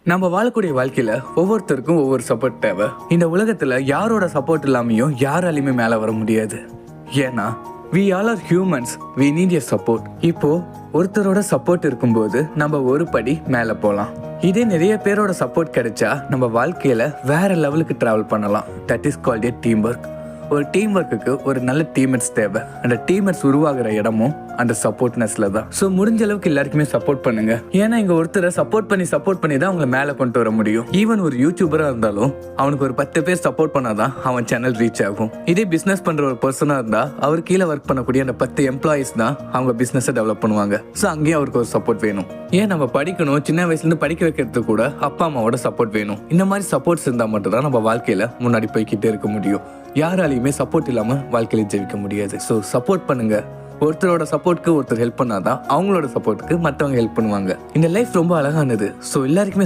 நம்ம வாழக்கூடிய வாழ்க்கையில ஒவ்வொருத்தருக்கும் ஒவ்வொரு சப்போர்ட் தேவை. இந்த உலகத்துல யாரோட சப்போர்ட் இல்லாமையும் யாராலையுமே மேல வர முடியாது. ஏன்னா we all are humans, we need your support. இப்போ ஒருத்தரோட சப்போர்ட் இருக்கும்போது நம்ம ஒரு படி மேல போலாம். இதே நிறைய பேரோட சப்போர்ட் கிடைச்சா நம்ம வாழ்க்கையில வேற லெவலுக்கு டிராவல் பண்ணலாம். That is called a team work. ஒரு டீம் ஒர்க்குக்கு ஒரு நல்ல டீம்மேட்ஸ் தேவை. அந்த டீம்மேட்ஸ் உருவாகிற இடமும் அந்த சப்போர்ட்னஸ்ல தான். ஸோ முடிஞ்ச அளவுக்கு எல்லாருக்குமே சப்போர்ட் பண்ணுங்க. ஏன்னா இங்க ஒருத்தரை சப்போர்ட் பண்ணி தான் அவங்களை மேலே கொண்டு வர முடியும். ஈவன் ஒரு யூடியூபரா இருந்தாலும் அவனுக்கு ஒரு 10 பேர் சப்போர்ட் பண்ணாதான் அவன் சேனல் ரீச் ஆகும். இதே பிசினஸ் பண்ற ஒரு பர்சனா இருந்தா அவர் கீழே ஒர்க் பண்ணக்கூடிய அந்த 10 எம்ப்ளாயிஸ் தான் அவங்க பிசினஸை டெவலப் பண்ணுவாங்க. ஸோ அங்கேயும் அவருக்கு ஒரு சப்போர்ட் வேணும். ஏன் நம்ம படிக்கணும், சின்ன வயசுல இருந்து படிக்க வைக்கிறதுக்கு கூட அப்பா அம்மாவோட சப்போர்ட் வேணும். இந்த மாதிரி சப்போர்ட்ஸ் இருந்தா மட்டும் தான் நம்ம வாழ்க்கையில முன்னாடி போய்கிட்டே இருக்க முடியும். யாராலையுமே சப்போர்ட் இல்லாம வாழ்க்கையில ஜெயிக்க முடியாது. ஸோ சப்போர்ட் பண்ணுங்க. ஒருத்தரோட சப்போர்ட்க்கு ஒருத்தர் ஹெல்ப் பண்ணாதான் அவங்களோட சப்போர்ட்டுக்கு மற்றவங்க ஹெல்ப் பண்ணுவாங்க. இந்த லைஃப் ரொம்ப அழகானது. ஸோ எல்லாருக்குமே